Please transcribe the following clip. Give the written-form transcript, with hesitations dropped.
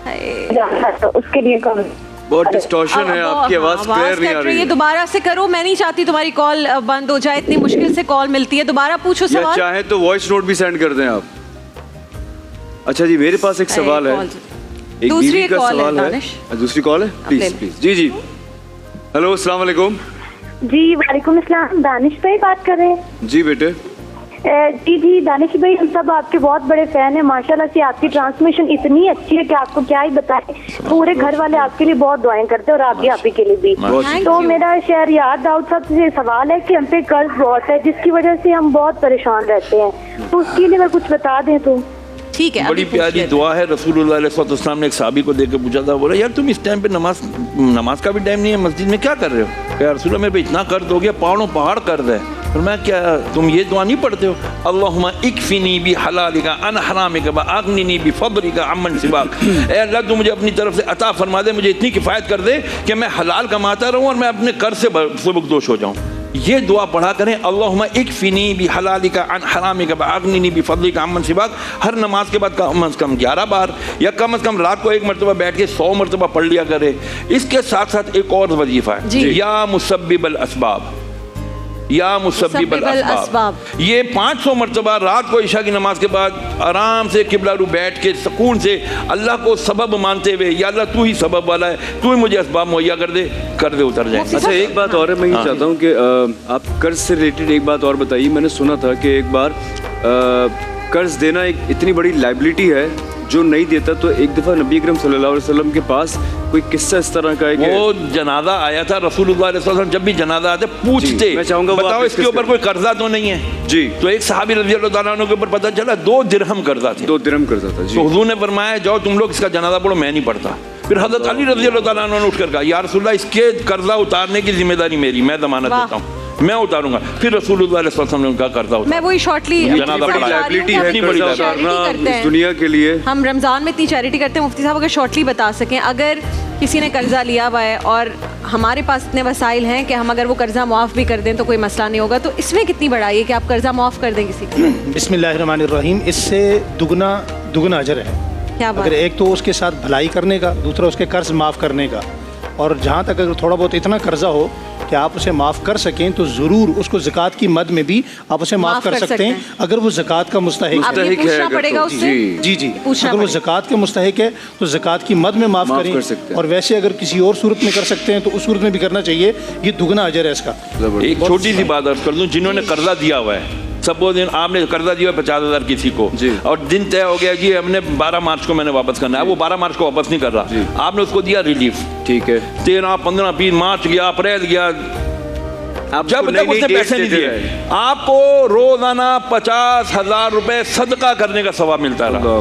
तो उसके लिए कम बहुत डिस्टॉर्शन है, आपकी आवाज क्लियर नहीं आ रही है। दोबारा से करो, मैं नहीं चाहती तुम्हारी कॉल बंद हो जाए, इतनी मुश्किल से कॉल मिलती है। दोबारा पूछो या सवाल। चाहे तो वॉइस नोट भी सेंड कर दें आप। अच्छा जी, मेरे पास एक सवाल है, एक दूसरी बीवी का कॉल है, सवाल है। दानिश। दूसरी कॉल है, प्लीज प्लीज। जी जी, हेलो, अस्सलाम वालेकुम। जी वालेकुम अस्सलाम, दानिश भाई बात कर रहे हैं? जी बेटे। जी दानिश भाई, हम सब आपके बहुत बड़े फैन हैं। माशाल्लाह से आपकी ट्रांसमिशन इतनी अच्छी है कि आपको क्या ही बताएं। पूरे घर वाले आपके लिए बहुत दुआएं करते हैं और आप भी के लिए भी। तो मेरा शहरियार दाऊद साहब से सवाल है कि हम पे कर्ज बहुत है, जिसकी वजह से हम बहुत परेशान रहते हैं, तो उसके लिए मैं कुछ बता दें तो। ठीक है, बड़ी प्यारी दुआ है। रसूलुल्लाह अलैहि वसल्लम ने एक सहाबी को देख के पूछा था, बोला यार तुम इस टाइम पे नमाज का भी टाइम नहीं है, मस्जिद में क्या कर रहे हो? क्या रसूलुल्लाह, मेरे पे इतना कर्ज हो गया, पहाड़ों पहाड़ कर्ज है। और मैं क्या, तुम ये दुआ नहीं पढ़ते हो? अल्लाहुम्मा इक्फिनी बि हलालिका अन हरामिका व अगनिनी बि फदलिका अम्मन सिवाक। ऐ अल्लाह, तू मुझे अपनी तरफ से अता फरमा दे, मुझे इतनी किफ़ायत कर दे कि मैं हलाल कमाता रहूं और मैं अपने कर्ज से सबकदोश हो जाऊं। ये दुआ पढ़ा करें, अल्लाहुम्मा इक्फिनी बि हलालिका अन हरामिका व अगनिनी बि फदलिका अम्मन सिवाक, हर नमाज के बाद कम से कम 11 बार या कम से कम रात को एक मरतबा बैठ के 100 मरतबा पढ़ लिया करे। इसके साथ साथ एक और वजीफा है, या मुसब्बिबल असबाब, या मुसब्बिबल असबाब। ये 500 मरतबा रात को इशा की नमाज के बाद आराम से किबला रू बैठ के सुकून से अल्लाह को सबब मानते हुए, या अल्लाह तू ही सबब वाला है, तू ही मुझे असबाब मुहैया कर दे उतर जाए। अच्छा, एक बात और है, मैं ये चाहता हूँ कि आप कर्ज से रिलेटेड एक बात और बताइए। मैंने सुना था कि एक बार कर्ज देना एक इतनी बड़ी लाइबिलिटी है, जो नहीं देता तो एक दफ़ा नबी अकरम सल्लल्लाहु अलैहि वसल्लम के पास कोई किस्सा इस तरह का है कि वो जनाजा आया था, रसूलुल्लाह अलैहि वसल्लम जब भी जनाजा आते पूछते, मैं चाहूंगा बताओ इसके ऊपर कोई कर्जा तो नहीं है जी। तो एक सहाबी रज़ी अल्लाह तआला अन्हु के ऊपर पता चला 2 दिरहम कर्जा थे। 2 दिरहम कर्जा था जी। तो हुजूर ने फरमाया, जाओ तुम लोग इसका जनाजा पढ़ो, मैं नहीं पढ़ता। फिर हज़रत अली रज़ी अल्लाह तआला अन्हु ने उठकर कहा, या रसूलल्लाह, इसके कर्जा उतारने की जिम्मेदारी मेरी, मैं जमानत देता हूँ, मैं उतारूंगा। फिर रसूलुल्लाह अलैहि वसल्लम ने उनका कर्जा उतारा। मैं वही शॉर्टली लाइबिलिटी है कर्जा उतारना इस दुनिया के लिए। हम रमज़ान में इतनी चैरिटी करते हैं, मुफ्ती साहब अगर शॉर्टली बता सकें, अगर किसी ने कर्जा लिया हुआ है और हमारे पास इतने वसाइल हैं कि हम अगर वो कर्जा मुआफ़ भी कर दें तो कोई मसला नहीं होगा, तो इसमें कितनी बड़ाई है कि आप कर्जा मुआफ़ कर दें किसी को? बिस्मिल्लाहिर्रहमानिर्रहीम, इससे दुगना अजर है। क्या बात? अगर एक तो उसके साथ भलाई करने का, दूसरा उसके कर्ज माफ़ करने का। और जहाँ तक अगर थोड़ा बहुत इतना कर्जा हो कि आप उसे माफ़ कर सकें, तो ज़रूर उसको ज़कात की मद में भी आप उसे माफ़ कर सकते हैं, अगर वो ज़कात का मुस्तहिक पूछना पड़ेगा तो। उससे। जी अगर वो ज़कात के मुस्तहिक है तो ज़कात की मद में माफ़ करें। और वैसे अगर किसी और सूरत में कर सकते हैं तो उस सूरत में भी करना चाहिए, ये दुगना अजर है इसका। एक छोटी सी बात अर्ज कर दूं, जिन्होंने कर्जा दिया हुआ है, सपोज आपने कर्जा दिया 50,000 किसी को और दिन तय हो गया जी हमने 12 मार्च को मैंने वापस करना है, वो 12 मार्च को वापस नहीं कर रहा, आपने उसको दिया रिलीफ, ठीक है, 13, 15, 20 मार्च गया, अप्रैल गया, जब तक उसने पैसे नहीं दिए, आपको रोजाना 50,000 रुपए सदका करने का सवाब मिलता रहा।